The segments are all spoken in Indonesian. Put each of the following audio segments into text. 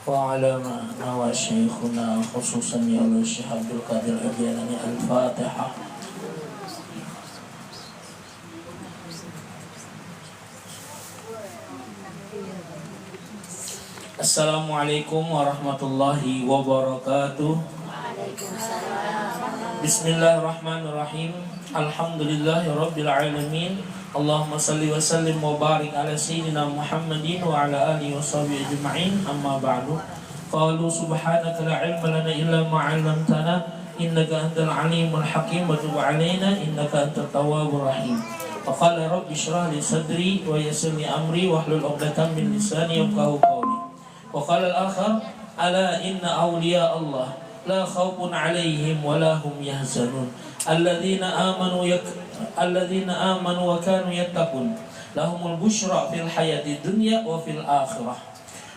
وعلماءنا وشيخنا خصوصا يا الله الشيخ عبد القادر الجيلاني. الفاتحة. Assalamualaikum warahmatullahi wabarakatuh. Bismillahirrahmanirrahim. Alhamdulillahirabbil alamin. Allahumma salli wa sallim wa barik ala sayyidina Muhammadin wa ala alihi washabihi ajma'in. Amma ba'du. Qalu subhanaka la ilma lana illa ma 'allamtana innaka antal alimul hakim wa tub 'alaina innaka antat tawwabur rahim. Wa qala rabbi shrah li sadri wa yassir li amri wahlul 'uqdatam min lisani yafqahu qawli. Wa qala al-akhar ala inna awliya Allah la khawfun 'alaihim wa la hum yahzanun alladzina amanu wa kanu yattaqun lahumul busyra fil hayati dunya wa fil akhirah.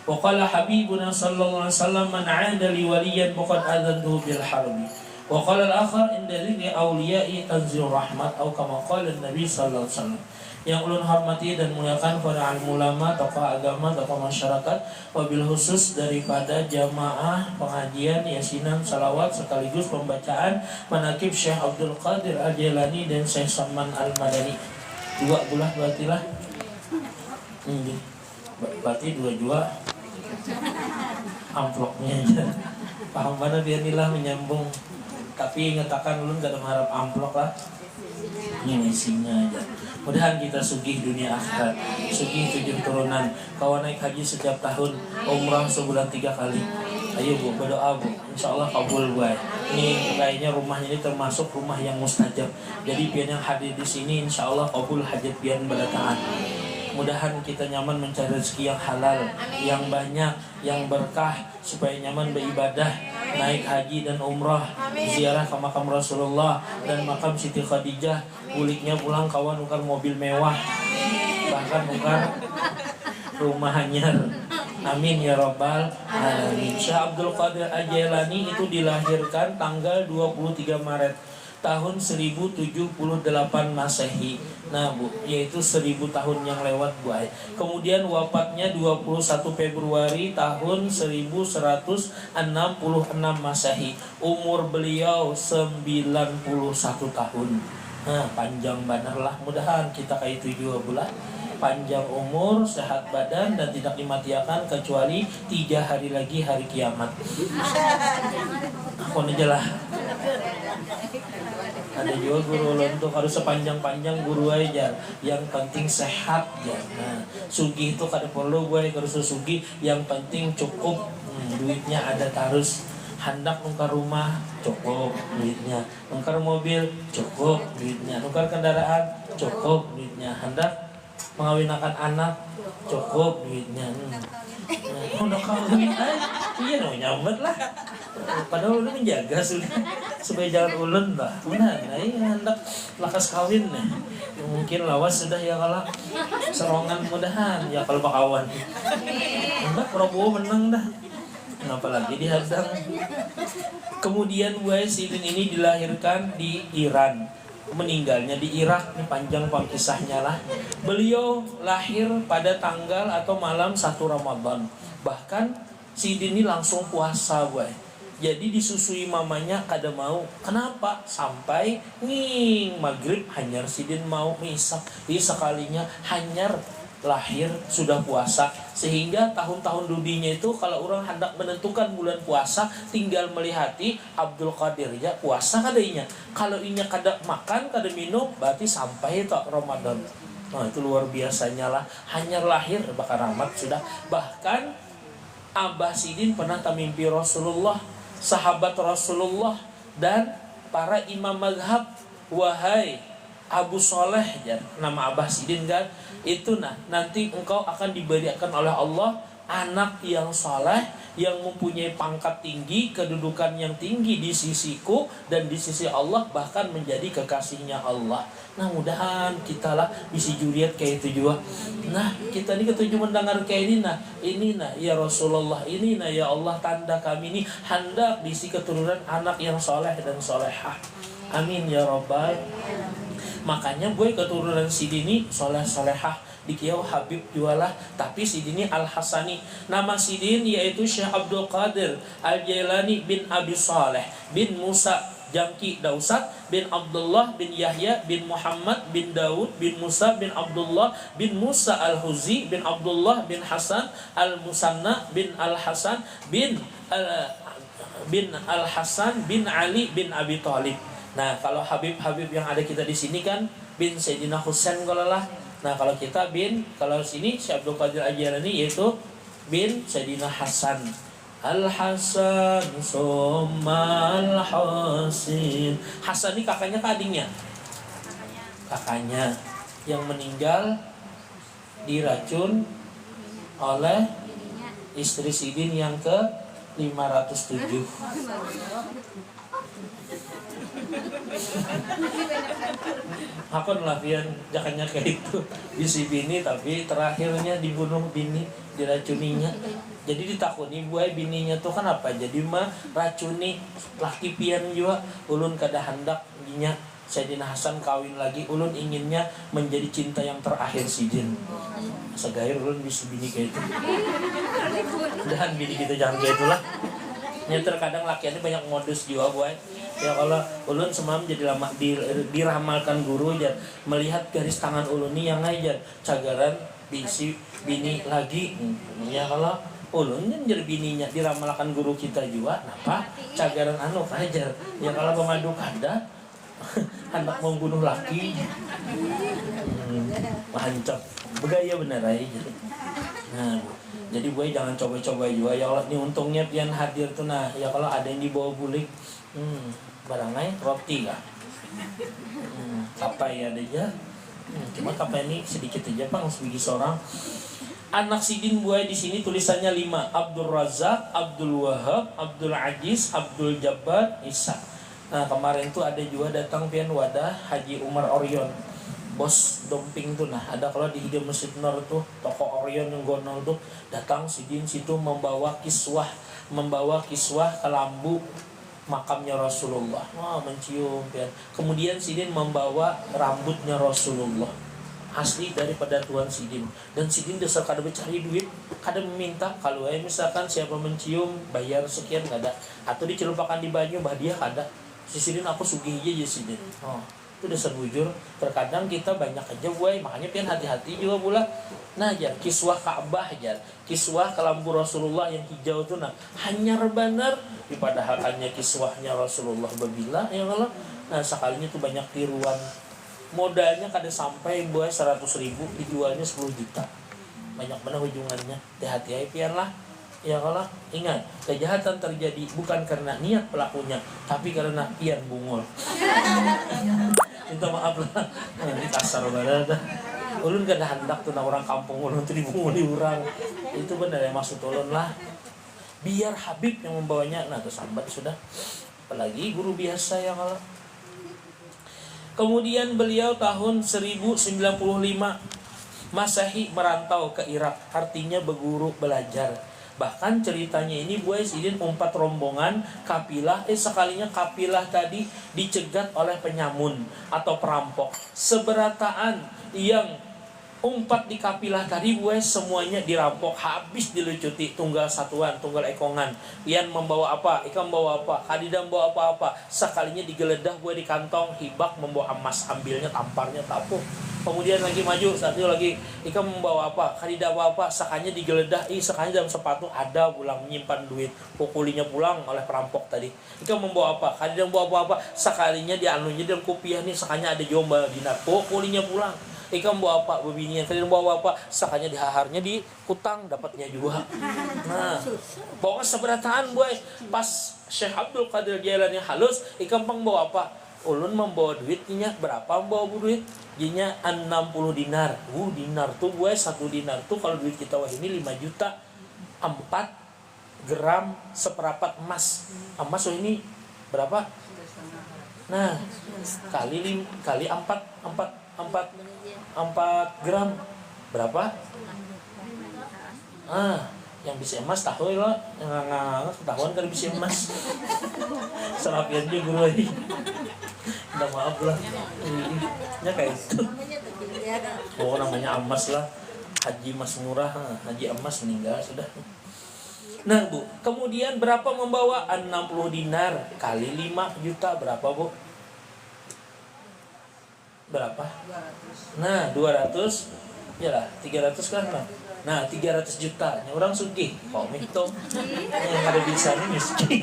Wa qala habibuna sallallahu alaihi wasallam man 'ada li waliyan faqad adantuhu bil harbi. Wa qala al-akhar inda dhikri awliya'i tanzilur rahmat atau kama qala an-nabi sallallahu alaihi wasallam. Yang ulun hormati dan muliakan para alim ulama, tokoh agama, tokoh masyarakat, wabil khusus daripada jamaah pengajian yasinan salawat sekaligus pembacaan manaqib Syekh Abdul Qadir Al-Jailani dan Syekh Salman Al-Madani. Dua bulah berartilah. Berarti dua amplopnya aja. Paham mana biar nilah menyambung. Tapi ngetakan ulun gak ada mengharap amplop lah. Ini isinya aja. Mudahan kita sugih dunia akhirat, sugih 7 turunan. Kawan naik haji setiap tahun, umrah sebulan 3 kali. Ayo bu, berdoa bu, insya Allah kabul bu. Ini kayaknya rumahnya ini termasuk rumah yang mustajab. Jadi pian yang hadir di sini, insya Allah kabul hajat pian berdatangan. Mudahan kita nyaman mencari rezeki yang halal, yang banyak, yang berkah, supaya nyaman beribadah, naik haji dan umrah, ziarah ke makam Rasulullah dan makam Siti Khadijah, buliknya pulang kawan ukar mobil mewah, bahkan ukar rumah hanyar. Amin ya rabbal alamin. Syekh Abdul Qadir Al-Jailani itu dilahirkan tanggal 23 Maret tahun 1078 Masehi. Nah bu, yaitu 1000 tahun yang lewat bu. Kemudian wafatnya 21 Februari tahun 1166 Masehi. Umur beliau 91 tahun. Nah panjang benar lah. Mudahan kita kayak 7 bulan. Panjang umur, sehat badan dan tidak dimatiakan kecuali 3 hari lagi hari kiamat. Aku aja lah. Ada juga guru ulun tuh harus sepanjang-panjang guru aja, yang penting sehat ya. Nah, sugih itu kada perlu gue harus sugih, yang penting cukup duitnya ada terus. Hendak nukar rumah cukup duitnya, nukar mobil cukup duitnya, nukar kendaraan cukup duitnya, hendak mengawinkan anak cukup duitnya. Udah kawin iya dong nyambet lah. Padahal udah menjaga sudah supaya jangan ulun lah. Benar, nah ini hendak lakas kawin nih. Mungkin lawas sudah ya kalau serongan mudahan ya kalau bakawan. Hendak Prabowo menang dah. Apalagi dihadang. Kemudian Sidin ini dilahirkan di Iran, meninggalnya di Irak. Ini panjang kisahnya lah. Beliau lahir pada tanggal atau malam 1 Ramadan. Bahkan Sidin ini langsung puasa Jadi disusui mamanya kada mau. Kenapa? Sampai maghrib hanyar Sidin mau misak. Jadi sekalinya hanyar lahir sudah puasa. Sehingga tahun-tahun dudinya itu kalau orang hendak menentukan bulan puasa, tinggal melihati Abdul Qadir ya puasa kadainya. Kalau inya kada makan kada minum berarti sampai itu Ramadan. Nah itu luar biasanya lah. Hanyar lahir bakal rahmat sudah. Bahkan Abah Sidin pernah tamimpi Rasulullah, sahabat Rasulullah dan para imam mazhab. Wahai Abu Soleh ya, nama Abah Sidin kan itu. Nah nanti engkau akan diberikan oleh Allah anak yang soleh, yang mempunyai pangkat tinggi, kedudukan yang tinggi di sisiku dan di sisi Allah, bahkan menjadi kekasihnya Allah. Nah mudahan kita lah bisa juriat kayak itu juga. Nah kita ini ketujuh mendengar kayak ini. Nah ini nah ya Rasulullah, ini nah ya Allah, tanda kami ini hendak diisi keturunan anak yang soleh dan solehah. Amin ya Rabbal. Makanya gue keturunan Sidini soleh solehah di kieu Habib jualah, tapi sidin Al Hasani. Nama sidin yaitu Syekh Abdul Qadir Al Jailani bin Abi Saleh bin Musa Jangki Dausat bin Abdullah bin Yahya bin Muhammad bin Daud bin Musa bin Abdullah bin Musa Al-Huzi bin Abdullah bin Hasan Al-Musanna bin Al-Hasan bin Al-Hasan bin Ali bin Abi Thalib. Nah, kalau Habib-Habib yang ada kita di sini kan bin Sayyidina Husain kalau lah. Nah, kalau kita kalau sini Syekh Abdul Qadir Al-Jailani yaitu bin Sayyidina Hasan. Al-Hasan summa Al-Husain. Hasan ini kakaknya ke adiknya? Kakaknya yang meninggal diracun oleh istri sidin yang ke 507. Aku lafian jakanya kayak itu bisi bini, tapi terakhirnya dibunuh bini, diracuninya. Jadi ditakuni buai bininya tuh kan apa? Jadi mah racuni laki pian juga. Ulun kada hendak dinya Sayyidina Hasan kawin lagi. Ulun inginnya menjadi cinta yang terakhir sidin. Segair ulun bisa bini kayak itu. Dan bini kita jangan kayak itulah. Ya terkadang lakiannya banyak modus juga buat. Ya kalau ulun semalam jadi lama diramalkan guru aja melihat garis tangan ulun nih yang aja cagaran bisi bini lagi. Ya kalau ulun kan jadi bininya diramalkan guru kita juga, napa cagaran anu ajar. Ya kalau pemadu kada hendak membunuh laki, hancur begaya bener aja. Nah, jadi gue jangan coba-coba juga ya Allah. Nih untungnya pian hadir tuh nah. Ya kalau ada yang dibawa bulik, barangnya roti lah. Kapai ada aja. Cuma kapai ini sedikit aja bang, sebiji seorang. Anak sidin buaya di sini tulisannya 5. Abdul Razak, Abdul Wahab, Abdul Aziz, Abdul Jabbar, Isa. Nah kemarin tuh ada juga datang pian wadah Haji Umar Orion, bos domping tuh. Nah ada kalau di Hidayah Masjid Nur tuh toko Orion yang gonol tuh datang sidin situ membawa kiswah ke lambu makamnya Rasulullah. Wah mencium pian. Kemudian sidin membawa rambutnya Rasulullah asli daripada Tuhan sidin. Dan sidin dasar kada mencari duit, kada meminta. Kalau misalkan siapa mencium bayar sekian kada, atau dicelupakan di banyu hadiah kada. Si sidin aku sugih aja sidin. Oh, itu dasar bujur. Terkadang kita banyak aja buai, makanya pian hati-hati juga pula. Nah jar kiswah Ka'bah jar, kiswah kelambu Rasulullah yang hijau tuh nah hanyar benar. Padahal hanya kiswahnya Rasulullah babila ya Allah. Nah sekalinya tuh banyak tiruan. Modalnya kada sampai buat 100.000, dijualnya 10 juta. Banyak benar ujungannya. Hati-hati pian lah. Ya kalau ingat, kejahatan terjadi bukan karena niat pelakunya, tapi karena pian bungul. Minta maaf lah. Ini kasar banget. Ulun kada hendak tuh orang kampung ulun tuh dibunguli orang. Itu benar ya maksud ulun lah. Biar Habib yang membawanya. Nah tuh sambat sudah. Apalagi guru biasa ya kalau. Kemudian beliau tahun 1095 Masehi merantau ke Irak, artinya berguru belajar. Bahkan ceritanya ini buai sidin 4 rombongan kapilah, sekalinya kapilah tadi dicegat oleh penyamun atau perampok. Seberataan yang 4 di kapilah tadi buai semuanya dirampok, habis dilucuti, tunggal satuan, tunggal ekongan. Ian membawa apa? Ikan membawa apa? Khadidah membawa apa-apa. Sekalinya digeledah buai di kantong, Hibak membawa emas, ambilnya tamparnya tapuh. Kemudian lagi maju, satu lagi Ikan membawa apa? Khadidah apa-apa, sekalinya digeledah, sekalinya dalam sepatu ada pulang menyimpan duit, pukulinya pulang oleh perampok tadi. Ikan membawa apa? Khadidah membawa apa-apa, sekalinya dianunya dalam kopiah nih, sekalinya ada jombal dinar, pukulinya pulang. Ikan bawa apa bebinian, kalian bawa apa, sakanya dihaharnya di hutang dapatnya juga. Nah, pokoknya seberataan boy. Pas Syekh Abdul Qadir Jailani halus, ikan pang bawa apa? Ulun membawa duitnya berapa membawa duit? Jinya 60 dinar. Dinar tuh boy, 1 dinar tuh kalau duit kita wah ini 5 juta. 4 gram seperempat emas. Emas wah ini berapa? Nah, kali 4 gram berapa? Yang bisa emas tahu lo, yang ketahuan kan bisa emas. Serapian juga guru lagi. Udah maaf lah. Ya kayak itu. Oh namanya Amas lah, Haji Mas Murah, Haji Amas meninggal sudah. Nah Bu, kemudian berapa membawa 60 dinar kali 5 juta berapa Bu? Berapa? Nah 200, ya lah 300 kan lah. Nah 300 juta, orang sugih, kok itu yang ada di sana miskin.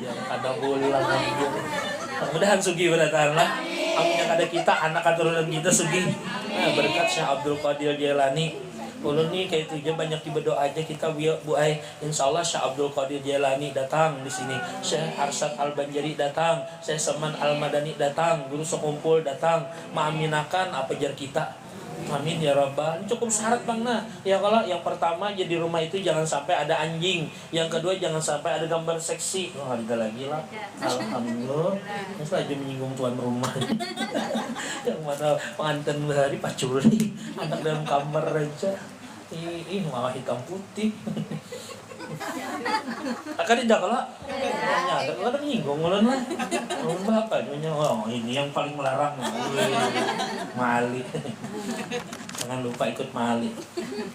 Ya kada boleh lah. Mudah-mudahan sugih beratan lah. Amin yang ada kita, anak keturunan kita sugih. Nah berkat Syekh Abdul Qadir Jailani. Ulun nih kayak itu aja banyak berdoa aja kita Bu Ai. Insyaallah Syekh Abdul Qadir Jailani datang di sini. Syekh Arsyad Al-Banjari datang, Syekh Saman Al-Madani datang, guru sekumpul datang, mengaminakan apa jar kita. Amin ya Rabbal. Cukup syarat Bang. Nah, ya kalau yang pertama jadi rumah itu jangan sampai ada anjing. Yang kedua jangan sampai ada gambar seksi. Oh, ada lagi lah. Alhamdulillah. Masa aja menyinggung tuan rumah. Yang mana pengantin hari pacuri, anak dalam kamar aja. Malah hitam putih. Akan tidak kalau ada kalau menyinggung ulun lah. Ulun apa nyonya? Oh, ini yang paling melarang. Mali. Jangan lupa ikut mali.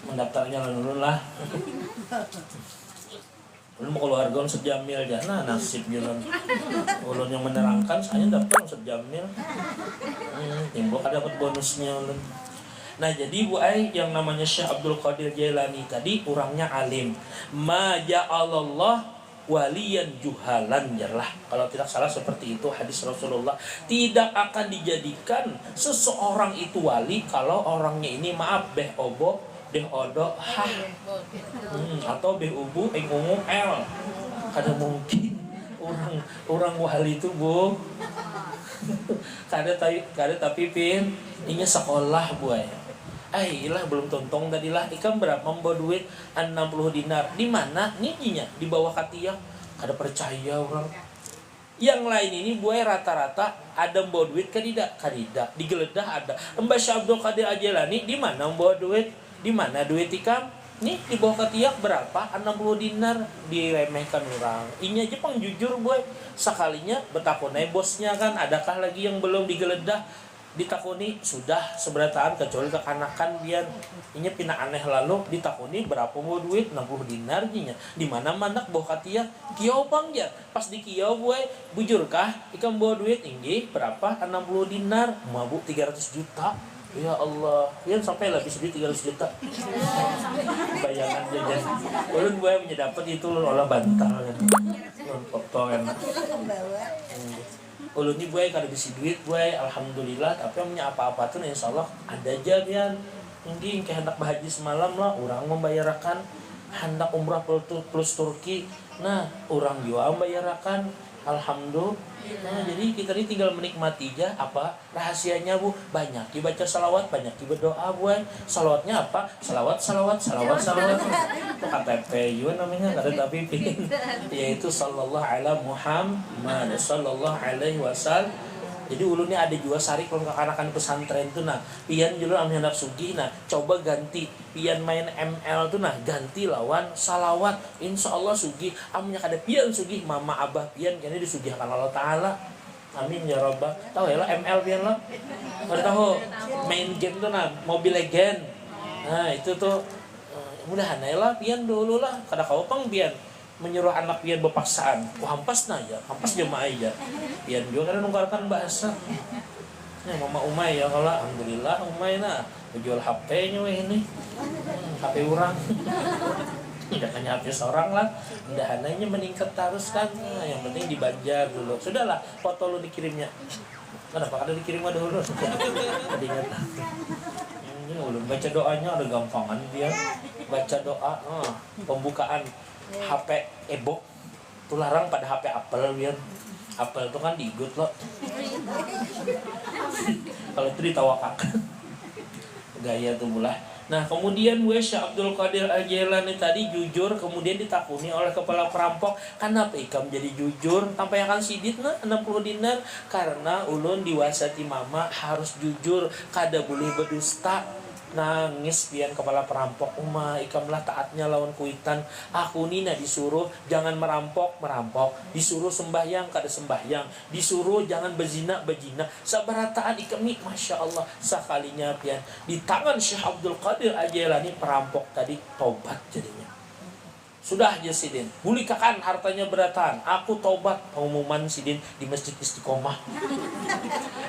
Mendaftarnya ulun lah. Ulun mau keluarga ulun sejamil aja. Nah, nasib ulun. Ulun yang menerangkan saya daftar sejamil. Timbul ada dapat bonusnya ulun. Nah jadi Bu Ai yang namanya Syekh Abdul Qadir Jailani tadi orangnya alim. Ma ja'alallah waliyan juhalan jarlah. Kalau tidak salah seperti itu hadis Rasulullah. Tidak akan dijadikan seseorang itu wali kalau orangnya ini maaf beh obo, beh odo, hah. Atau beh ubu, ungu, el. Kada mungkin orang wali itu Bu. kada tapi pin ini sekolah Bu Ai. Ilah belum tontong tadi lah. Ikam berapa membawa duit 60 dinar. Di mana nijinya? Di bawah katiak. Kada percaya orang. Yang lain ini buai rata-rata ada membawa duit kadida. Digeledah ada. Mbah Syekh Abdul Qadir Jailani di mana membawa duit? Di mana duit ikam? Nih di bawah katiak berapa? 60 dinar diremehkan orang. Ini aja pang jujur buai. Sekalinya betakonai bosnya kan. Adakah lagi yang belum digeledah? Ditakuni sudah seberataan kecuali kekanakan biar ini pina aneh lalu ditakuni berapa mau duit 60 dinar nya di mana manak bawa katia kiau bang ya pas di kiau buai bujurkah ikan bawa duit tinggi berapa 60 dinar mabuk 300 juta ya Allah yang sampai lebih sedikit 300 juta bayangan jajan ulun buai menyedapat itu olah bantal kan foto kan ulun ni buai kada bisi duit buai alhamdulillah tapi punya apa-apa tuh insyaallah ada aja biar mungkin ke hendak berhaji semalam lah orang membayarkan hendak umrah plus Turki nah orang juga membayarkan alhamdulillah nah jadi kita ini tinggal menikmati aja apa rahasianya Bu banyak dibaca salawat banyak berdoa buai salawatnya apa salawat itu KTP juga namanya kada tapi yaitu sallallahu ala Muhammad sallallahu alaihi wasallam. Jadi ulunnya ada juga sari kalau kakanakan pesantren tuh nah pian juga am hendak sugih nah coba ganti pian main ML tuh nah ganti lawan salawat insyaallah sugih amnya kada pian sugih mama abah pian kene disugihkan Allah taala amin ya rabbal. Tahu ya lah ML pian lo kada tahu main game tuh nah Mobile Legend nah itu tuh mudahan lah pian dulu lah kada kau pang pian menyuruh anak pian berpaksaan hampas aja hampas jemaah aja pian juga kan nungkarkan bahasa ya mama umay ya kalau alhamdulillah umay nah jual HP-nya ini HP orang tidak hanya HP seorang lah mudahannya meningkat terus kan nah, yang penting dibanjar dulu sudahlah foto lu dikirimnya kenapa ada dikirim dulu tadi ingat ini ulun baca doanya ada gampangan dia baca doa pembukaan HP e-book tuh larang pada HP Apple biar Apple itu kan diigut loh kalau itu ditawakak gaya tuh bulah. Nah kemudian Syekh Abdul Qadir Al-Jailani tadi jujur kemudian ditakuni oleh kepala perampok kenapa ikam jadi jujur sampai akan sidit nah 60 dinar karena ulun diwasati mama harus jujur kada boleh berdusta nangis pian kepala perampok. Ikamlah taatnya lawan kuitan. Aku nina disuruh jangan merampok, disuruh sembahyang kada sembahyang, disuruh jangan berzina, sabarataan ikami. Masya Allah, sekalinya pian di tangan Syekh Abdul Qadir Al-Jailani perampok tadi tobat jadinya. Sudah aja Sidin, bulikakan hartanya beratan, aku tobat. Pengumuman Sidin di Masjid Istiqomah.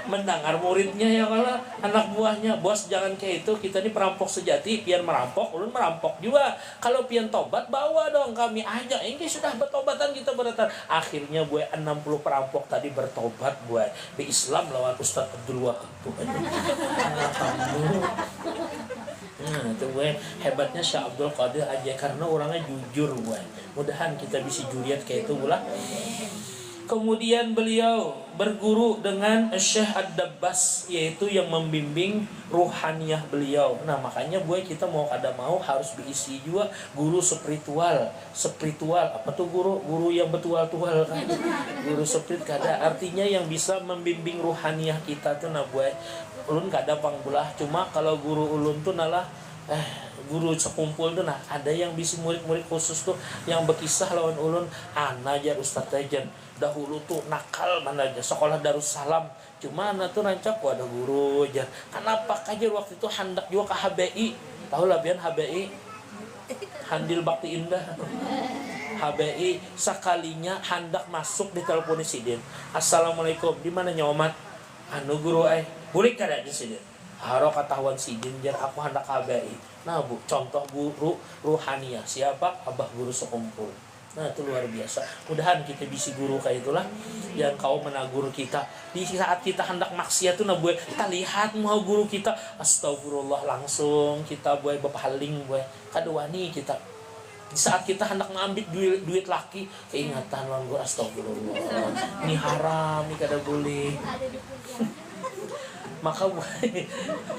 Mendengar muridnya ya kalau anak buahnya, bos jangan kayak itu, kita ini perampok sejati, pian merampok, ulun merampok juga. Kalau pian tobat bawa dong kami aja. Ini sudah bertobatan kita beratan. Akhirnya gue 60 perampok tadi bertobat gue di Islam lawan Ustaz Abdul Wahab. Nah itu gue hebatnya Syekh Abdul Qadir aja karena orangnya jujur gue. Mudahan kita bisa juriat kayak itu pula. Kemudian beliau berguru dengan Syekh Ad-Dabbas, yaitu yang membimbing ruhaniyah beliau. Nah makanya gue kita mau kada mau harus diisi juga guru spiritual. Apa tuh guru yang betual-tual kan? Guru spirit kada artinya yang bisa membimbing ruhaniyah kita tuh. Nah gue ulun kada pangbulah, cuma kalau guru ulun tuh nalah guru sekumpul tuh, nah ada yang bisa murid-murid khusus tuh yang berkisah lawan ulun. Ana aja Ustaz Tajan dahulu tuh nakal mana aja sekolah Darussalam, cuma ana tuh rancak ada guru aja. Kenapa aja waktu itu hendak juga ke HBI, tahu lah bian HBI, Handil Bakti Indah. HBI sekalinya hendak masuk di telepon Sidin. Assalamualaikum, di mana nyomat? Anu guru boleh kada di Sidin? Haro ketahuan Sidin jar aku hendak HBI. Nah bu, contoh guru ruhaniyah siapa? Abah guru sekumpul. Nah itu luar biasa. Mudahan kita bisa guru kayak itulah yang kau menagur kita di saat kita hendak maksiat tuh. Nah buat kita lihat mau guru kita, astagfirullah langsung kita buat berpaling buat kadewani kita. Di saat kita hendak ngambil duit laki, keingatan lawan guru, astagfirullah ini haram, ini kada boleh. Maka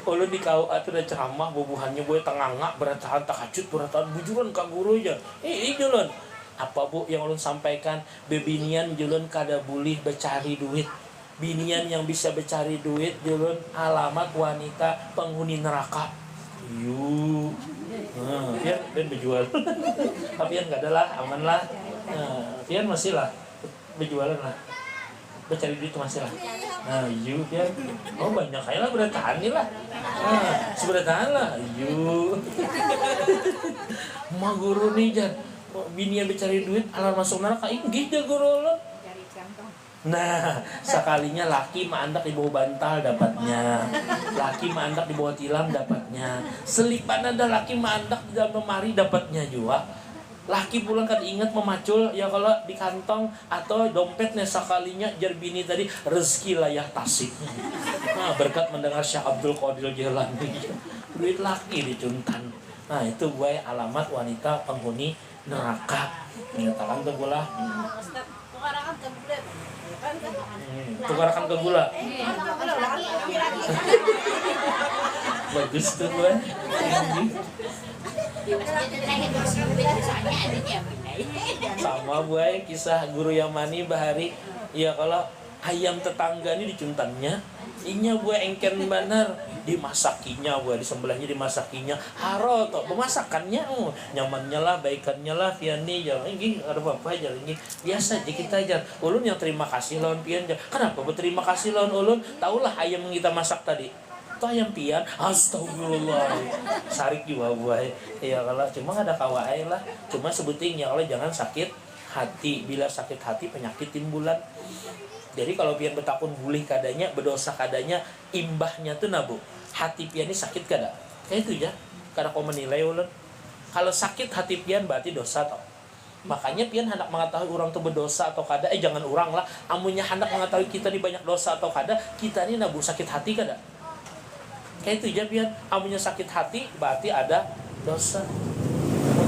ulun di KUA itu udah ceramah bubuhannya gue tengangak beratahan takajud beratahan bujuran ka guru aja. Julun apa bu yang ulun sampaikan, bebinian julun kada boleh becari duit. Binian yang bisa becari duit julun alamat wanita penghuni neraka. Yuk Pian berjual. Tapi yang enggak ada lah, aman lah. Pian masih lah berjualan lah, bercari duit masih lah. Nah, yuk ya. Oh banyak kayak lah bertahan nih lah. Nah, sebertahan lah. Yuk. Ma guru nih jan. Bini yang bercari duit alam masuk neraka inggih deh guru lo. Nah, sekalinya laki mandak di bawah bantal dapatnya. Laki mandak di bawah tilam dapatnya. Selipan ada laki mandak di dalam lemari dapatnya juga. Laki pulang kan ingat memacul ya kalau di kantong atau dompetnya sekalinya jar bini tadi rezeki layah tasik. Nah berkat mendengar Syekh Abdul Qadir Jailani duit laki dicuntan. Nah itu gue alamat wanita penghuni neraka. Menyatakan ke gula. Tukarakan ke gula. Bagus tuh gue. Sama gue kisah guru yang mani bahari. Ya kalau ayam tetangga ini dicuntannya, inya gue engken benar dimasakinya, gue disembelahnya dimasakinya. Haro toh pemasakannya nyamannya lah, baikannya lah, Fiani jalan ini ada apa aja ini biasa aja kita aja. Ulun yang terima kasih lawan pian. Kenapa berterima kasih lawan ulun? Taulah ayam yang kita masak tadi. Ayam pian, astagfirullah, sarik juga gue. Ya kalau cuma ada kawain lah, cuma sebutin ya kalau jangan sakit hati. Bila sakit hati penyakit timbulan. Jadi kalau pian betakun boleh kadanya, berdosa kadanya, imbahnya tuh nabu. Hati pian ini sakit kada? Kayak itu ya. Karena kau menilai ulun. Kalau sakit hati pian berarti dosa toh. Makanya pian hendak mengetahui orang tuh berdosa atau kada. Jangan orang lah. Amunnya hendak mengetahui kita ini banyak dosa atau kada, kita ini nabu sakit hati kada? Kayak itu aja pian, amunya sakit hati berarti ada dosa.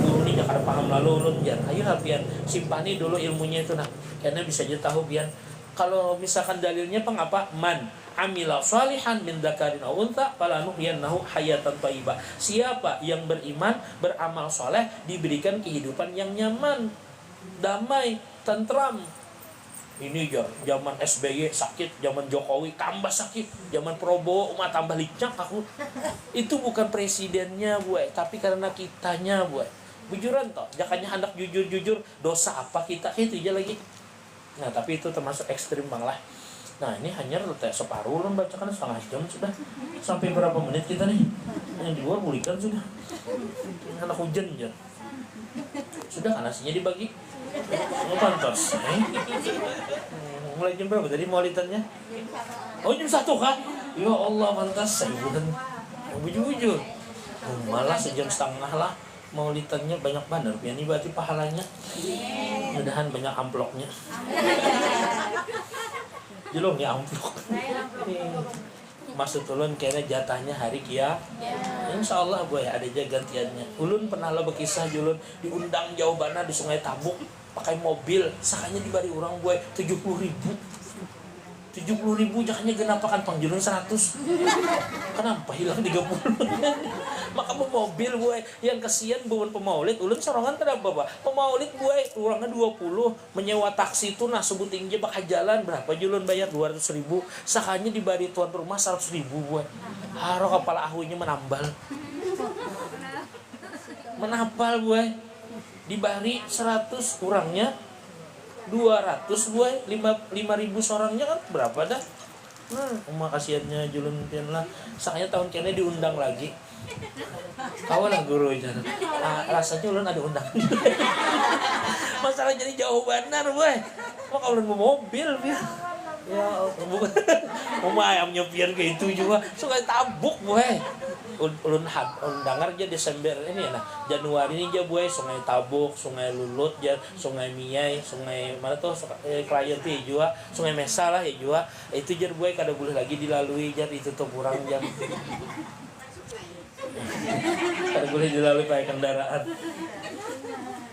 Guru ini jangan paham lalu ulun jan. Ayo pian simpani dulu ilmunya itu nah. Karena bisa aja tahu pian. Kalau misalkan dalilnya pengapa man amila shalihan min dzakarin aw untha falanuhyiyannahu hayatan thayyibah. Siapa yang beriman, beramal soleh diberikan kehidupan yang nyaman, damai, tentram. Ini zaman SBY sakit, zaman Jokowi tambah sakit, zaman Prabowo umat tambah licak aku. Itu bukan presidennya, buat, tapi karena kitanya, buat. Bujuran toh, jakanya hendak jujur-jujur, dosa apa kita, itu aja lagi. Nah, tapi itu termasuk ekstrim bang lah. Nah, ini hanya separuh lah bacakan, setengah jam sudah. Sampai berapa menit kita nih? Yang di luar pulihkan sudah. Anak hujan aja. Sudah kan nasinya dibagi. Oh, pantas. Mulai jam berapa tadi maulidannya? Oh, jam 1 kah? Ya Allah, pantas. Saya bukan bujur-bujur. Malah sejam setengah lah. Maulidannya banyak banget. Ini berarti pahalanya. Mudahan banyak amploknya. Jelong ya amplok. Maksud ulun kayaknya jatahnya hari kia. Insya Allah gue ada aja gantiannya. Ulun pernah lah berkisah julun diundang jauh bana di Sungai Tabuk pakai mobil, sakanya dibari orang gue 70.000. 70.000 jakanya genapakan pangjulun 100. Kenapa hilang 30? Maka mobil gue yang kesian bukan pemaulid, ulun sorongan kenapa bapak? Pemaulid gue orangnya 20, menyewa taksi itu nah sebut tinggi bakal jalan berapa julun bayar 200.000, sakanya dibari tuan rumah 100.000 gue. Haro kepala ahunya menambal gue. Dibari 100 kurangnya 200 gue 5.000 seorangnya kan berapa dah. Kasihannya julun pian lah. Sakanya tahun kene diundang lagi. Kawan lah guru itu. Rasanya ulun ada undang. Masalah jadi jauh benar gue. Maka ulun mau mobil ya. Ya bukan. Mau ayam nyepian kayak itu juga. Sungai Tabuk gue. Ulun dengar aja Desember ini nah Januari ini aja gue Sungai Tabuk, Sungai Lulut, Sungai Miyai, Sungai mana tuh klien tuh juga Sungai Mesa lah ya juga itu jar gue kada boleh lagi dilalui jar itu tuh kurang jam kada boleh dilalui pakai kendaraan.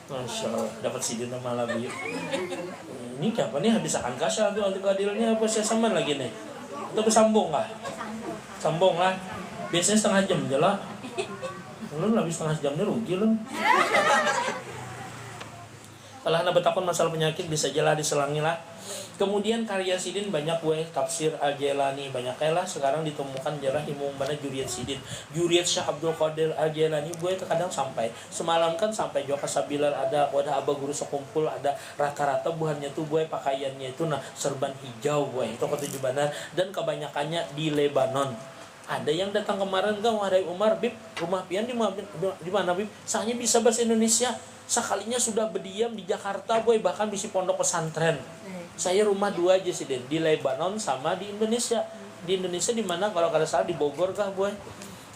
Masya Allah dapat sidin malam yuk. Ini kapan nih habis akan kasar tuh adilnya apa sih saman lagi nih itu bersambung kah? Sambung lah. Biasanya setengah jam aja lah. Lu lebih setengah jamnya rugi lu. Kalau anda bertakun masalah penyakit bisa jelas diselangi lah. Kemudian karya Sidin banyak gue tafsir Al-Jailani banyak lah sekarang ditemukan jarah imum mana Juriyat Sidin. Juriyat Syekh Abdul Qadir Al-Jailani gue terkadang sampai semalam kan sampai Joka Sabilar ada wadah abah guru sekumpul ada rata-rata buahnya tuh gue pakaiannya itu nah serban hijau gue itu ketujuh banar dan kebanyakannya di Lebanon. Ada yang datang kemarin kan wahai Umar Bib rumah pian di mana Bib sahnya bisa bahasa Indonesia sekalinya sudah berdiam di Jakarta boy bahkan bisa pondok pesantren. Saya rumah 2 aja sih di Lebanon sama di Indonesia di mana kalau kada salah di Bogor kah boy.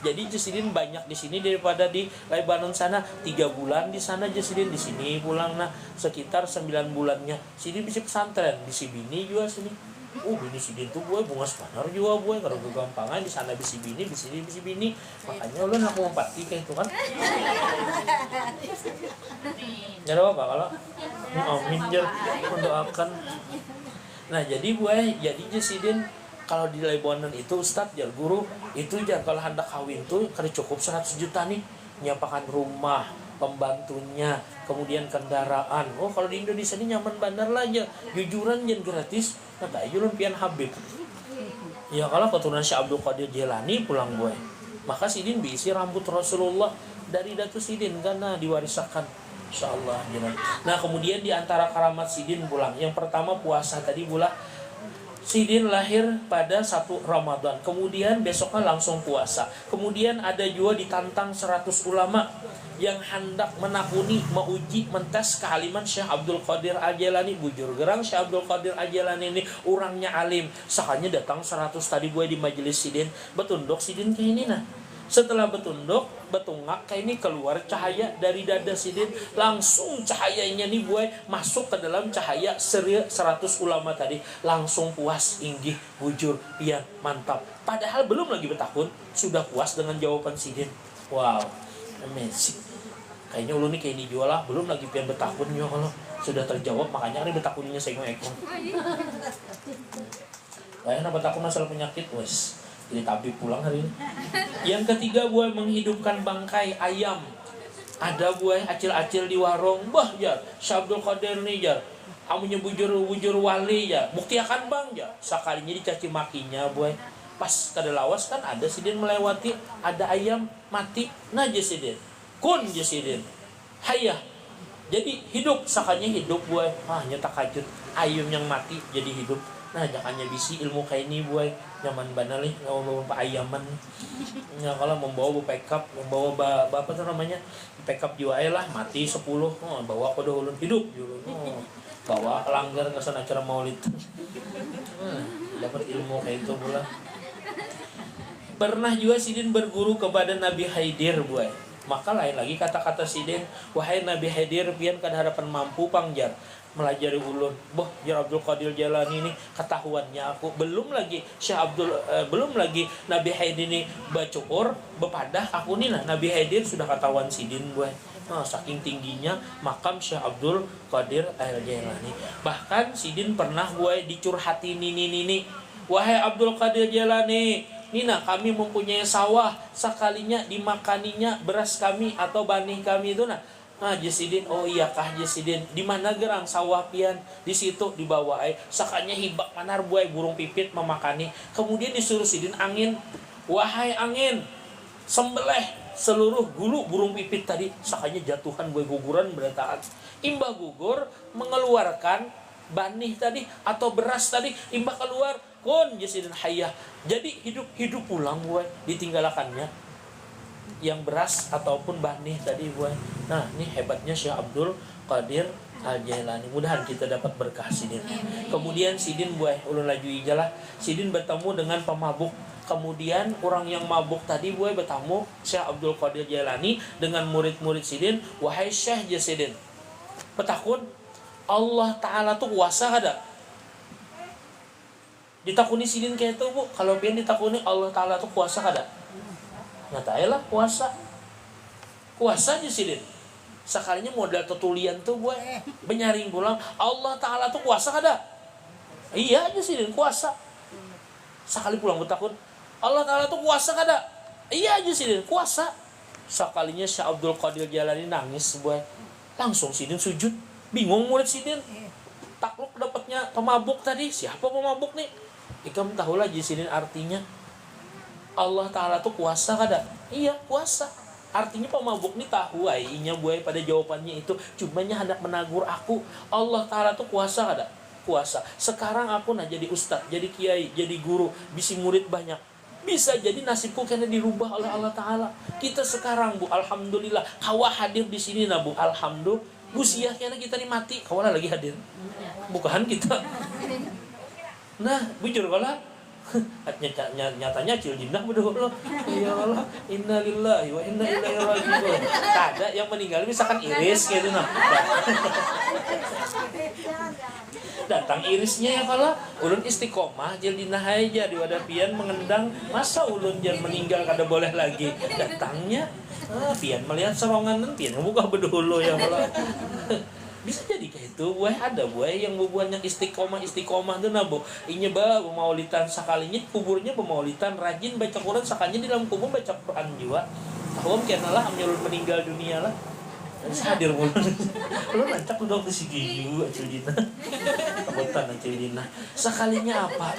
Jadi Jasidin banyak di sini daripada di Lebanon sana 3 bulan di sana Jasidin di sini pulang nah sekitar 9 bulannya sini bisa pesantren di Sibini juga sini. Bini Sidin tuh gue bunga spanar juga gue kalau gue gampangan di sana bisi bini makanya lo nak mau empati kayak itu kan jadi apa kalau amin jar mendoakan. Nah jadi gue jadi Sidin kalau di Lebanon itu Ustadz jar guru itu jar kalau hendak kawin tuh kada cukup 100 juta nih nyiapakan rumah pembantunya kemudian kendaraan. Kalau di Indonesia ini nyaman bandar lah aja jujuran jen gratis kata julun pian Habib ya kalau keturunan Syekh Abdul Qadir Jailani pulang gue maka Sidin bisi rambut Rasulullah dari Datu Sidin karena diwariskan insyaallah jenang. Nah kemudian di antara karamat Sidin pulang yang pertama puasa tadi pula Sidin lahir pada 1 Ramadan kemudian besoknya langsung puasa kemudian ada juga ditantang 100 ulama yang hendak menakuni, meuji, mentes kehaliman Syekh Abdul Qadir Al-Jailani. Bujur gerang Syekh Abdul Qadir Al-Jailani ini orangnya alim. Sakanya datang 100 tadi gue di majelis Sidin. Betunduk Sidin kayak ini nah. Setelah betunduk, betungak kayak ini keluar cahaya dari dada Sidin. Langsung cahayanya nih gue masuk ke dalam cahaya 100 ulama tadi. Langsung puas, inggih, bujur, pian, mantap. Padahal belum lagi bertakun, sudah puas dengan jawaban Sidin. Wow, amazing. Kayaknya ulun nih kayak ini jual lah, belum lagi pian betakunnya kalau sudah terjawab makanya kan betakunnya saya ngekong. Kayaknya betakun masalah penyakit wes. Jadi tabib pulang hari ini. Yang ketiga buah menghidupkan bangkai ayam. Ada buah acil-acil di warung, bah jar, Syekh Abdul Qadir nih jar. amunya bujur wali ya bukti akan bang ya sekalinya dicaci makinya boy pas kada lawas kan ada sidin melewati ada ayam mati nah jasidin kun jasidin hayah jadi hidup sakanya hidup boy nyata kajut ayam yang mati jadi hidup nah jangannya bisi ilmu kayak ini boy nyaman banal nih ngomong ayaman ya kalau membawa backup membawa apa tuh namanya backup juga lah mati 10 bawa kode ulun hidup dulu bawa langgar ke sana acara maulid dapat ilmu kayak itu pula. Pernah juga Sidin berguru kepada Nabi Haidir boy. Maka lain lagi kata-kata Sidin, wahai Nabi Haidir pian kada harapan mampu pangjar melajari ulun. Boh, Jar Abdul Qadir Jalani ini ketahuannya aku belum lagi belum lagi Nabi Haidir ini bacukur bepadah aku nih lah Nabi Haidir sudah ketahuan Sidin boy. Saking tingginya makam Syekh Abdul Qadir Al-Jailani. Bahkan Sidin pernah boy dicurhati nini. Wahai Abdul Qadir Jalani, Nina kami mempunyai sawah, sekalinya dimakaninya beras kami atau banih kami itu Jasidin, oh iya kah Jasidin, di mana gerang sawah pian di situ di bawah sakanya hibak manar buai burung pipit memakani. Kemudian disuruh Sidin angin, wahai angin, sembelih seluruh gulu burung pipit tadi, sakanya jatuhan buai guguran berataan. Imbah gugur mengeluarkan banih tadi atau beras tadi, imbah keluar kun Jasidin hayah. Jadi hidup pulang buai ditinggalakannya yang beras ataupun banih tadi boy. Nah, ini hebatnya Syekh Abdul Qadir Al-Jailani. Mudahan kita dapat berkah Sidin. Kemudian Sidin boy, ulun laju ijalah. Sidin bertemu dengan pemabuk. Kemudian orang yang mabuk tadi boy bertemu Syekh Abdul Qadir Jailani dengan murid-murid Sidin, wahai Syekh Jasidin. Petakun Allah Ta'ala tuh kuasa kada? Ditakuni Sidin kayak itu bu. Kalau pian ditakuni Allah Ta'ala tuh kuasa kada? Nyatailah kuasa aja Sidin. Sekalinya modal tetulian tuh buat benyaring pulang Allah Ta'ala tuh kuasa kada? Iya aja Sidin kuasa. Sekali pulang bertakun Allah Ta'ala tuh kuasa kada? Iya aja Sidin kuasa. Sekalinya Syekh Abdul Qadir Jalani nangis buat. Langsung Sidin sujud. Bingung murid Sidin. Takluk dapatnya pemabuk tadi. Siapa pemabuk nih? Ikam tahulah Sidin artinya Allah Ta'ala tuh kuasa kada? Iya kuasa. Artinya pemabuk nih tahu inya buai pada jawabannya itu. Cumanya hendak menagur aku. Allah Ta'ala tuh kuasa kada? Kuasa. Sekarang aku jadi ustadz, jadi kiai, jadi guru, bisi murid banyak. Bisa jadi nasibku kena dirubah oleh Allah Ta'ala. Kita sekarang bu, alhamdulillah kawa hadir di sini bu, alhamdulillah. Busiah kena kita nih mati, kawa lagi hadir. Bukan kita. Nah, bujur kala. Nyatanya cil jinnah berdua ya Allah innalillahi wa inna ilaihi raji'un. Ada yang meninggal misalkan iris gitu datang irisnya ya kalau ulun istiqomah cil jinnah aja di wadah pian mengendang masa ulun jangan meninggal kada boleh lagi datangnya pian melihat serongan pian buka bedulu ya kalau bisa jadi kayak itu buah ada buah yang bubuannya istiqomah tuh nabo inya pemaulitan sekalinya kuburnya pemaulitan rajin baca Quran sekalinya di dalam kubur baca Quran juga tahu kena lah amnyalun meninggal dunia lah hadir mulu lu lancak udah ke sigi juga Cildina takutan Cildina sekalinya apa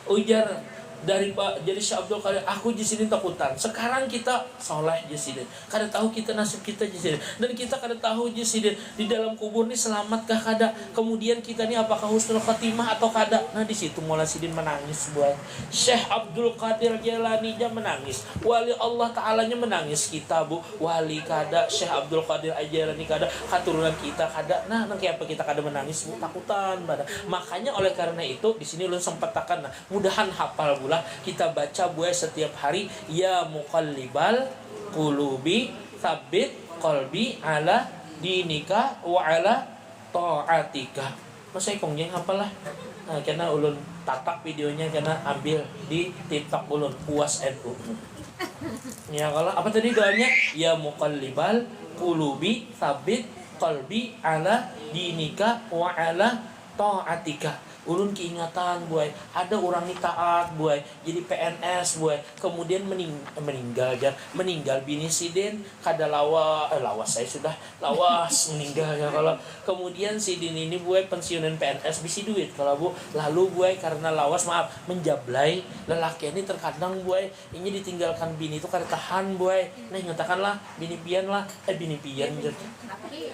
ujar dari Pak jadi Syekh Abdul Qadir aku di sini takutan sekarang kita soleh di sini kada tahu kita nasib kita di sini dan kita kada tahu di sini di dalam kubur ni selamatkah kada kemudian kita ni apakah husnul khatimah atau kada. Nah di situ mulai Sidin menangis buat Syekh Abdul Qadir Jailani-nya menangis wali Allah Ta'alanya menangis kita bu wali kada Syekh Abdul Qadir Jailani kada keturunan kita kada. Nah kayak apa kita kada menangis bu takutan pada makanya oleh karena itu di sini lu sempat takkan mudahan hafal bulan kita baca buat setiap hari ya muqallibal qulubi tsabbit qalbi ala dinika wa ala taatika. Masa ikong yang apalah karena ulun tatak videonya karena ambil di TikTok ulun puas NU. Ya kalau apa tadi doanya ya muqallibal qulubi tsabbit qalbi ala dinika wa ala taatika. ulun keingatan buai, ada orang ni taat buai, jadi PNS buai, kemudian meninggal bini sidin, kada lawas saya sudah lawas meninggal ya kalau, kemudian sidin ini buai pensiunan PNS bisi duit kalau bu, lalu buai karena lawas maaf menjablai, lelaki ini terkadang buai ini ditinggalkan bini itu kada tahan buai, nah ngatakanlah bini pian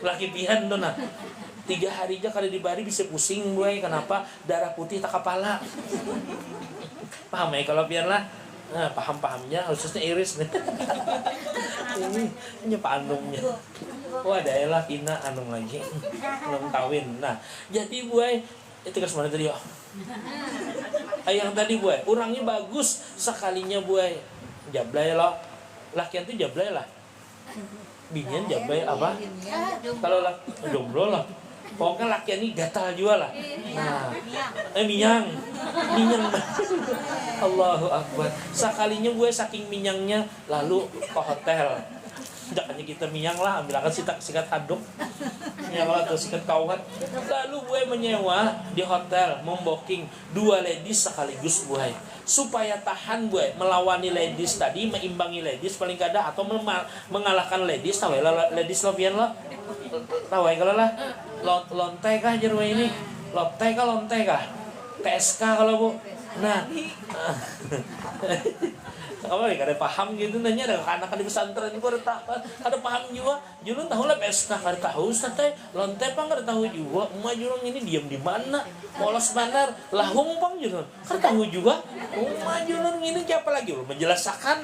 laki pian tuh nah 3 hari aja kada dibari bisa pusing buai, kenapa darah putih tak kepala. Paham ya kalau pian lah, nah, paham-pahamnya khususnya iris nih. Ini Pak Anungnya. Wah daerah Ina Anung lagi belum kawin. Nah jadi buai itu kan semuanya tadi ya. Yang tadi buai orangnya bagus sekalinya buai jablay loh, lakian tuh jablay lah, binian jablay apa? Kalau lah jomblo lah. Pokoknya laki ini gatal juga lah. Nah, minyang. Allahu Akbar. Sekalinya gue saking minyangnya lalu ke hotel. Jangannya kita minyang lah, ambil akan sikat haduk. Nyawa atau sikat kauhat. Lalu gue menyewa di hotel, memboking 2 ladies sekaligus gue. Supaya tahan gue melawani ladies tadi, meimbangi ladies paling kada atau mengalahkan ladies. Tahu ya ladies lopian lo? Tahu ya kalau lah lontai kah jerwa ini? Lontai kah? PSK kalau bu. Nah, kamu kada paham gitu nanya ada anak di pesantren gua ada paham juga. Julun tahu lah PSK kada tahu santai. Lontai pang kada tahu juga. Emak julun ini diam di mana? Polos banar. Lahung pang julun. Kada tahu juga. Emak julun ini siapa lagi lu menjelaskan?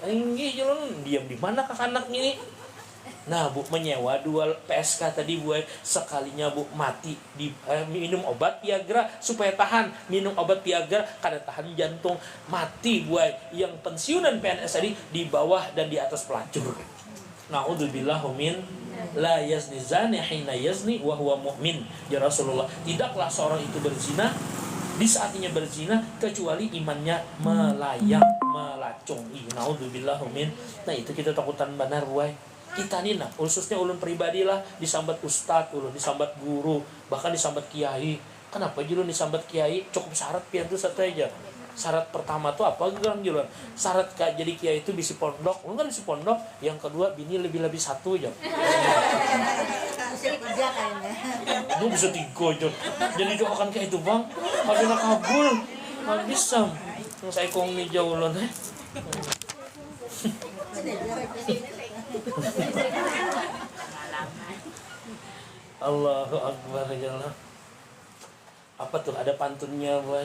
Ini julun diam di mana kak anak ini? Nah bu menyewa 2 PSK tadi bu, sekalinya bu mati minum obat Viagra supaya tahan, minum obat Viagra kada tahan jantung mati bu, yang pensiunan PNS tadi di bawah dan di atas pelacur. Na'udzubillah min la yazni zani hina yazni wa huwa mu'min ya Rasulullah. Tidaklah seorang itu berzina di saatnya berzina kecuali imannya melayang melacung. Na'udzubillah min. Nah itu kita takutan benar bu. Kita nih nah, khususnya ulun pribadi lah disambat ustad, ulun disambat guru, bahkan disambat kiai. Kenapa julun disambat kiai? Cukup syarat pian tuh satu aja. Syarat pertama tuh apa gerang julun? Syarat jadi kiai itu bisi pondok, ulun kan bisi pondok. Yang kedua bini lebih 1 aja. Lu bisa 3 aja. Jadi doakan kayak itu bang, habis nak kabul, habis sam. Yang saya kong ni jauh ulun Allahu Akbar ya Allah. Apa tuh ada pantunnya boy?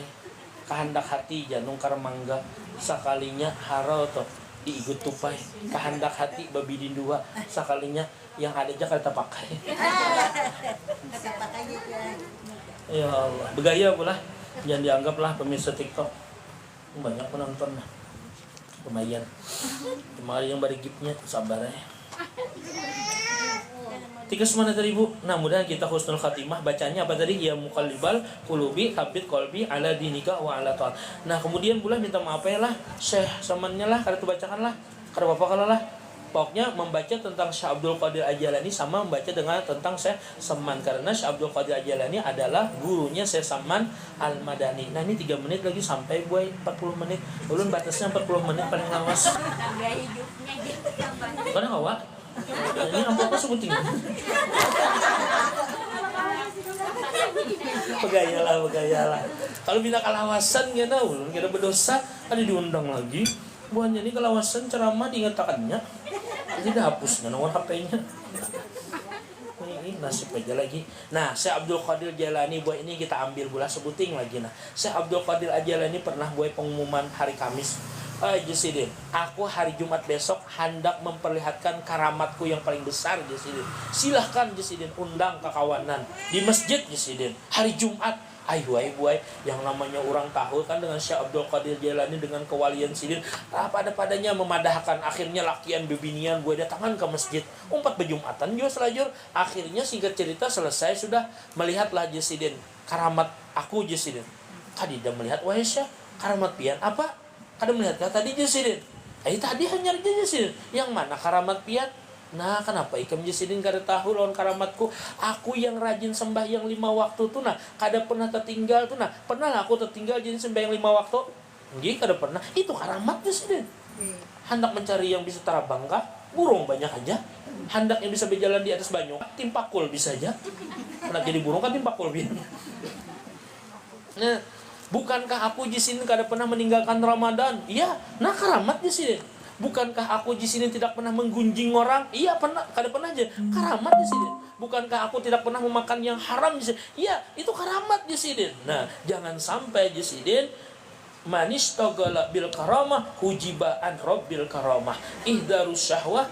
Kehendak hati janung mangga sakalinya harau tuh diigut tupai. Kehendak hati babidin 2 sakalinya yang ada aja kada pakai. Ya Allah, begaya pula. Jangan dianggaplah pemirsa TikTok. Banyak penonton lah. Lumayan. Kemarin yang bari giftnya sabar ya. 3 semana tadi bu. Nah mudah kita husnul khatimah. Bacanya apa tadi? Ya muqallibal qulubi tsabbit qalbi ala dinika wa ala ta'at. Nah kemudian pula minta maaf ya lah Syekh samannya lah kada bacakan lah. Kada apa kalau lah. Pokoknya membaca tentang Syekh Abdul Qadir Al-Jailani sama membaca dengan tentang Syekh Saman, karena Syekh Abdul Qadir Al-Jailani adalah gurunya Syekh Saman Al-Madani. Nah ini 3 menit lagi sampai boy 40 menit. Ulun batasnya 40 menit paling lawas. Karena kawa ini apa sebutin? Pegayalah. Kalau bina kalawasan ya nah ulun kira berdosa ada diundang lagi. Buahnya ini kalawasan ceramah diingatakannya. Tidak hapusnya nomor HP-nya. Ini nasib aja lagi. Nah, Syekh Abdul Qadir Jailani buat ini kita ambil bola sebuting lagi nah. Syekh Abdul Qadir Jailani pernah buat pengumuman hari Kamis. Jasidin, aku hari Jumat besok hendak memperlihatkan karamatku yang paling besar Jasidin. Silahkan Jasidin undang kekawanan di masjid Jasidin. Hari Jumat. Buai yang namanya orang tahu kan dengan Syekh Abdul Qadir Jailani dengan kewalian sidin pada-padanya memadahkan. Akhirnya lakian bebinian gue datangan ke masjid 4 berjumatan juga selajur. Akhirnya singkat cerita selesai sudah melihatlah Jasidin karamat aku Jasidin. Kadida melihat wahai Syekh karamat pian apa? Kada melihat tadi Jasidin. Tadi hanya Jasidin. Yang mana karamat pian? Nah, kenapa ikam jasidin kada tahu lawan karamatku? Aku yang rajin sembahyang 5 waktu tuh nah, kada pernah tertinggal tuh nah. Pernah lah aku tertinggal jadi sembahyang 5 waktu? Nggih, kada pernah. Itu karamat jasidin. Hendak mencari yang bisa terabang kah? Burung banyak aja. Hendak yang bisa berjalan di atas banyu, tim pakul bisa aja. Hendak jadi burung kan tim pakul biar. Nah, bukankah aku di sini kada pernah meninggalkan Ramadan? Iya, nah karamat di sini. Bukankah aku di sini tidak pernah menggunjing orang? Iya, pernah, kada pernah aja. Karamat di sini. Bukankah aku tidak pernah memakan yang haram di sini? Iya, itu karamat di sini. Nah, jangan sampai di sini manistagala bil karamah hujibaan rabbil karamah ihdarus syahwah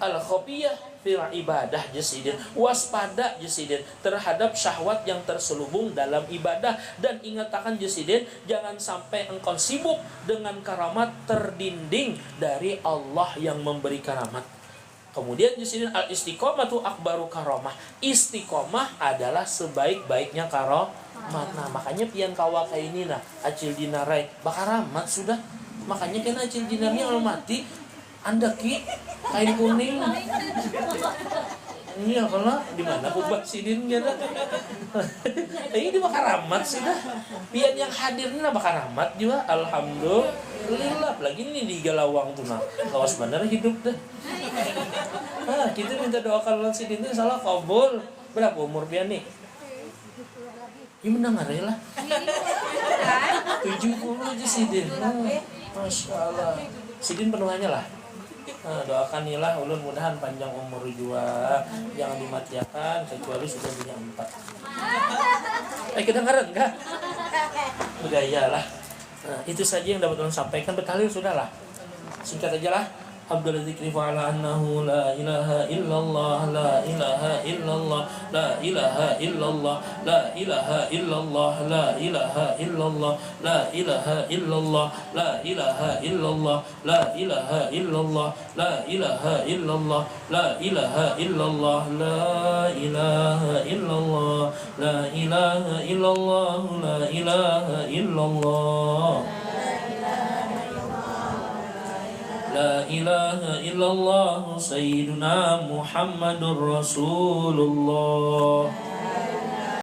al khafiyah fil ibadah jasidin. Waspada jasidin terhadap syahwat yang terselubung dalam ibadah, dan ingat akan jasidin, jangan sampai engkau sibuk dengan karamat terdinding dari Allah yang memberi karamat. Kemudian jasidin al istiqomatu akbaru karamah. Istiqomah adalah sebaik-baiknya karamat. Nah, makanya pian kawa kayak ini nah, acil dinarai bakaramat sudah. Makanya kena acil dinarnya kalau mati Anda ki kain kuning. Iya, kalau di mana kubah sidin gitu. Ini di bakaramat sudah. Pian yang hadir ini bakaramat juga. Alhamdulillah. Lagi ini di Galawang tuh nah. Kawas bener hidup dah. Nah, kita minta doakan sidin itu salah kabul. Berapa umur pian nih? Ya mendengar ya lah 70 aja Sidin. Masya Allah. Sidin penuhannya lah. Nah, doakan lah ulun mudahan panjang umur jua, jangan dimatiakan kecuali sudah punya 4. Kedengaran enggak? Bergaya lah. Nah, itu saja yang dapat ulun sampaikan. Bertahlil sudah lah. Singkat aja lah. Abdul dzikri fa'ala annahu la ilaha illallah la ilaha illallah la ilaha illallah la ilaha illallah la ilaha illallah la ilaha illallah la ilaha illallah la ilaha illallah la ilaha illallah la ilaha illallah la ilaha illallah la ilaha illallah la ilaha illallah La ilaha illallah Sayyiduna Muhammadur Rasulullah.